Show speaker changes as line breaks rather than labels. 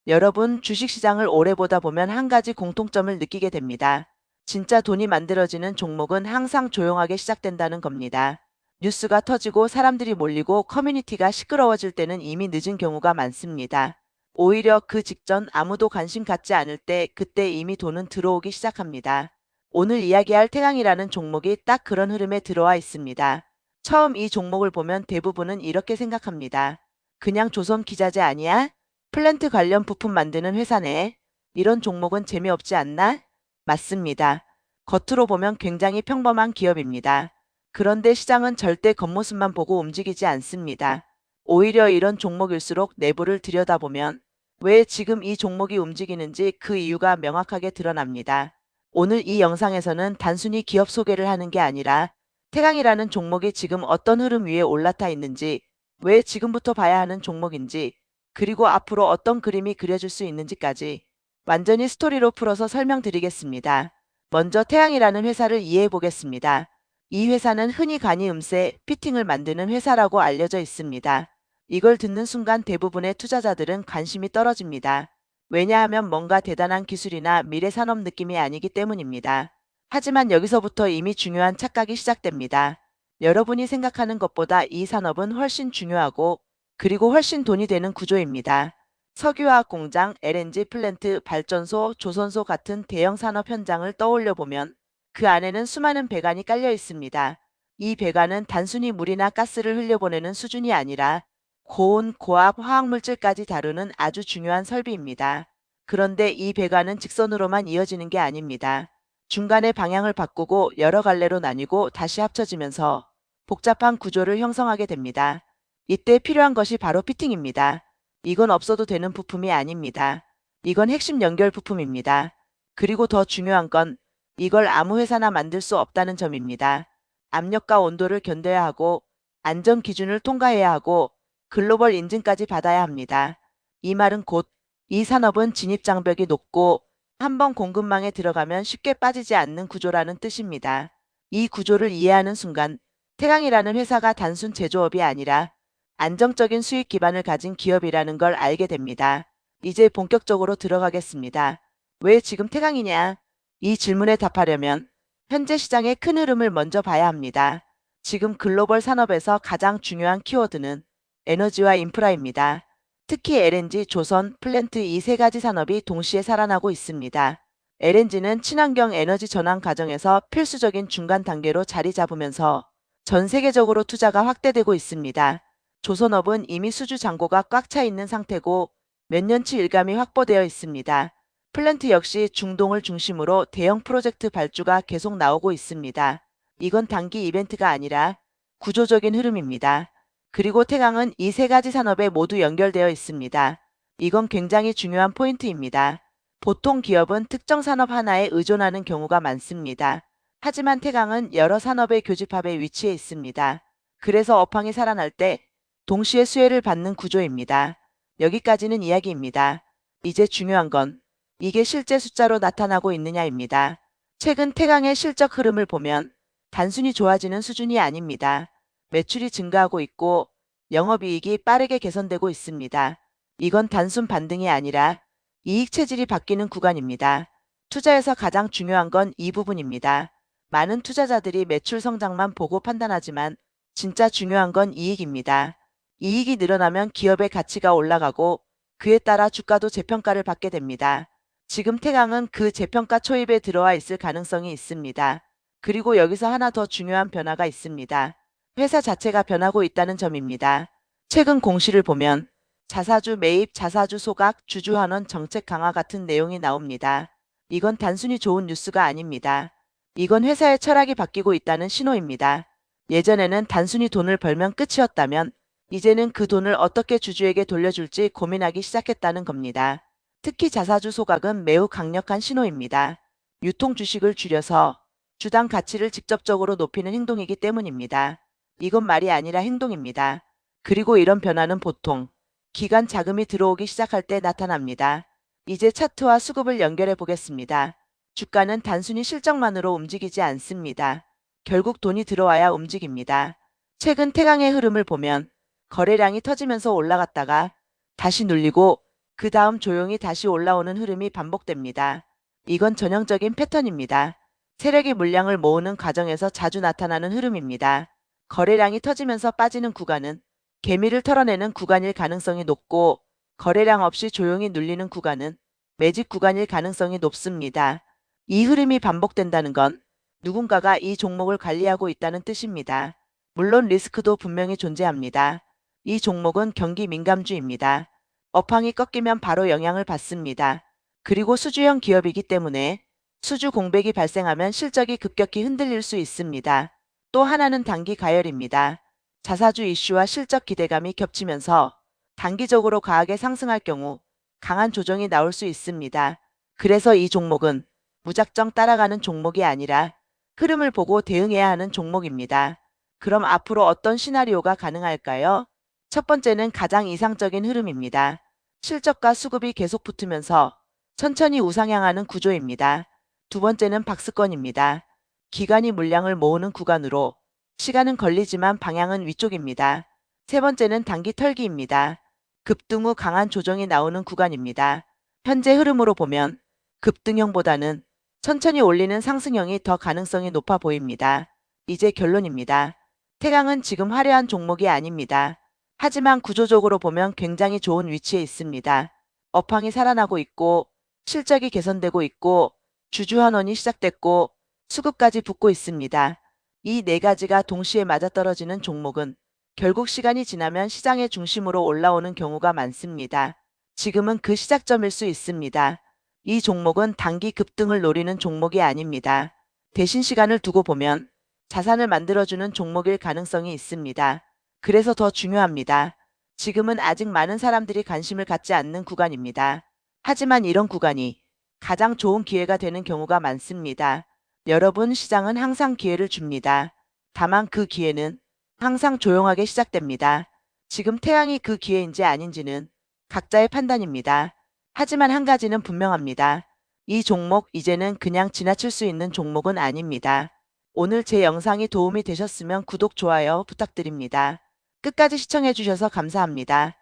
여러분, 주식시장을 오래 보다 보면 한 가지 공통점을 느끼게 됩니다. 진짜 돈이 만들어지는 종목은 항상 조용하게 시작된다는 겁니다. 뉴스가 터지고 사람들이 몰리고 커뮤니티가 시끄러워질 때는 이미 늦은 경우가 많습니다. 오히려 그 직전 아무도 관심 갖지 않을 때 그때 이미 돈은 들어오기 시작합니다. 오늘 이야기할 태강이라는 종목이 딱 그런 흐름에 들어와 있습니다. 처음 이 종목을 보면 대부분은 이렇게 생각합니다. 그냥 조선 기자재 아니야? 플랜트 관련 부품 만드는 회사네. 이런 종목은 재미없지 않나? 맞습니다. 겉으로 보면 굉장히 평범한 기업입니다. 그런데 시장은 절대 겉모습만 보고 움직이지 않습니다. 오히려 이런 종목일수록 내부를 들여다보면 왜 지금 이 종목이 움직이는지 그 이유가 명확하게 드러납니다. 오늘 이 영상에서는 단순히 기업 소개를 하는 게 아니라 태강이라는 종목이 지금 어떤 흐름 위에 올라타 있는지, 왜 지금부터 봐야 하는 종목인지, 그리고 앞으로 어떤 그림이 그려질 수 있는지까지 완전히 스토리로 풀어서 설명드리겠습니다. 먼저 태양이라는 회사를 이해해 보겠습니다. 이 회사는 흔히 간이 음새, 피팅을 만드는 회사라고 알려져 있습니다. 이걸 듣는 순간 대부분의 투자자들은 관심이 떨어집니다. 왜냐하면 뭔가 대단한 기술이나 미래 산업 느낌이 아니기 때문입니다. 하지만 여기서부터 이미 중요한 착각이 시작됩니다. 여러분이 생각하는 것보다 이 산업은 훨씬 중요하고 그리고 훨씬 돈이 되는 구조입니다. 석유화학 공장, LNG 플랜트, 발전소, 조선소 같은 대형 산업 현장을 떠올려 보면 그 안에는 수많은 배관이 깔려 있습니다. 이 배관은 단순히 물이나 가스를 흘려보내는 수준이 아니라 고온, 고압, 화학물질까지 다루는 아주 중요한 설비입니다. 그런데 이 배관은 직선으로만 이어지는 게 아닙니다. 중간에 방향을 바꾸고 여러 갈래로 나뉘고 다시 합쳐지면서 복잡한 구조를 형성하게 됩니다. 이때 필요한 것이 바로 피팅입니다. 이건 없어도 되는 부품이 아닙니다. 이건 핵심 연결 부품입니다. 그리고 더 중요한 건 이걸 아무 회사나 만들 수 없다는 점입니다. 압력과 온도를 견뎌야 하고 안전 기준을 통과해야 하고 글로벌 인증까지 받아야 합니다. 이 말은 곧 이 산업은 진입 장벽이 높고 한번 공급망에 들어가면 쉽게 빠지지 않는 구조라는 뜻입니다. 이 구조를 이해하는 순간 태강이라는 회사가 단순 제조업이 아니라 안정적인 수익 기반을 가진 기업이라는 걸 알게 됩니다. 이제 본격적으로 들어가겠습니다. 왜 지금 태강이냐? 이 질문에 답하려면 현재 시장의 큰 흐름을 먼저 봐야 합니다. 지금 글로벌 산업에서 가장 중요한 키워드는 에너지와 인프라입니다. 특히 LNG, 조선, 플랜트 이 세 가지 산업이 동시에 살아나고 있습니다. LNG는 친환경 에너지 전환 과정에서 필수적인 중간 단계로 자리 잡으면서 전 세계적으로 투자가 확대되고 있습니다. 조선업은 이미 수주 잔고가 꽉 차 있는 상태고 몇 년치 일감이 확보되어 있습니다. 플랜트 역시 중동을 중심으로 대형 프로젝트 발주가 계속 나오고 있습니다. 이건 단기 이벤트가 아니라 구조적인 흐름입니다. 그리고 태강은 이 세 가지 산업에 모두 연결되어 있습니다. 이건 굉장히 중요한 포인트입니다. 보통 기업은 특정 산업 하나에 의존하는 경우가 많습니다. 하지만 태강은 여러 산업의 교집합에 위치해 있습니다. 그래서 업황이 살아날 때 동시에 수혜를 받는 구조입니다. 여기까지는 이야기입니다. 이제 중요한 건 이게 실제 숫자로 나타나고 있느냐입니다. 최근 태강의 실적 흐름을 보면 단순히 좋아지는 수준이 아닙니다. 매출이 증가하고 있고 영업이익이 빠르게 개선되고 있습니다. 이건 단순 반등이 아니라 이익 체질이 바뀌는 구간입니다. 투자에서 가장 중요한 건 이 부분입니다. 많은 투자자들이 매출 성장만 보고 판단하지만 진짜 중요한 건 이익입니다. 이익이 늘어나면 기업의 가치가 올라가고 그에 따라 주가도 재평가를 받게 됩니다. 지금 태강은 그 재평가 초입에 들어와 있을 가능성이 있습니다. 그리고 여기서 하나 더 중요한 변화가 있습니다. 회사 자체가 변하고 있다는 점입니다. 최근 공시를 보면 자사주 매입, 자사주 소각, 주주 환원 정책 강화 같은 내용이 나옵니다. 이건 단순히 좋은 뉴스가 아닙니다. 이건 회사의 철학이 바뀌고 있다는 신호입니다. 예전에는 단순히 돈을 벌면 끝이었다면 이제는 그 돈을 어떻게 주주에게 돌려줄지 고민하기 시작했다는 겁니다. 특히 자사주 소각은 매우 강력한 신호입니다. 유통 주식을 줄여서 주당 가치를 직접적으로 높이는 행동이기 때문입니다. 이건 말이 아니라 행동입니다. 그리고 이런 변화는 보통 기관 자금이 들어오기 시작할 때 나타납니다. 이제 차트와 수급을 연결해 보겠습니다. 주가는 단순히 실적만으로 움직이지 않습니다. 결국 돈이 들어와야 움직입니다. 최근 태강의 흐름을 보면 거래량이 터지면서 올라갔다가 다시 눌리고 그 다음 조용히 다시 올라오는 흐름이 반복됩니다. 이건 전형적인 패턴입니다. 세력이 물량을 모으는 과정에서 자주 나타나는 흐름입니다. 거래량이 터지면서 빠지는 구간은 개미를 털어내는 구간일 가능성이 높고, 거래량 없이 조용히 눌리는 구간은 매집 구간일 가능성이 높습니다. 이 흐름이 반복된다는 건 누군가가 이 종목을 관리하고 있다는 뜻입니다. 물론 리스크도 분명히 존재합니다. 이 종목은 경기 민감주입니다. 업황이 꺾이면 바로 영향을 받습니다. 그리고 수주형 기업이기 때문에 수주 공백이 발생하면 실적이 급격히 흔들릴 수 있습니다. 또 하나는 단기 가열입니다. 자사주 이슈와 실적 기대감이 겹치면서 단기적으로 과하게 상승할 경우 강한 조정이 나올 수 있습니다. 그래서 이 종목은 무작정 따라가는 종목이 아니라 흐름을 보고 대응해야 하는 종목입니다. 그럼 앞으로 어떤 시나리오가 가능할까요? 첫 번째는 가장 이상적인 흐름입니다. 실적과 수급이 계속 붙으면서 천천히 우상향하는 구조입니다. 두 번째는 박스권입니다. 기관이 물량을 모으는 구간으로 시간은 걸리지만 방향은 위쪽입니다. 세 번째는 단기 털기입니다. 급등 후 강한 조정이 나오는 구간입니다. 현재 흐름으로 보면 급등형보다는 천천히 올리는 상승형이 더 가능성이 높아 보입니다. 이제 결론입니다. 태강은 지금 화려한 종목이 아닙니다. 하지만 구조적으로 보면 굉장히 좋은 위치에 있습니다. 업황이 살아나고 있고, 실적이 개선되고 있고, 주주환원이 시작됐고, 수급까지 붙고 있습니다. 이 네 가지가 동시에 맞아떨어지는 종목은 결국 시간이 지나면 시장의 중심으로 올라오는 경우가 많습니다. 지금은 그 시작점일 수 있습니다. 이 종목은 단기 급등을 노리는 종목이 아닙니다. 대신 시간을 두고 보면 자산을 만들어주는 종목일 가능성이 있습니다. 그래서 더 중요합니다. 지금은 아직 많은 사람들이 관심을 갖지 않는 구간입니다. 하지만 이런 구간이 가장 좋은 기회가 되는 경우가 많습니다. 여러분, 시장은 항상 기회를 줍니다. 다만 그 기회는 항상 조용하게 시작됩니다. 지금 태양이 그 기회인지 아닌지는 각자의 판단입니다. 하지만 한 가지는 분명합니다. 이 종목 이제는 그냥 지나칠 수 있는 종목은 아닙니다. 오늘 제 영상이 도움이 되셨으면 구독, 좋아요 부탁드립니다. 끝까지 시청해주셔서 감사합니다.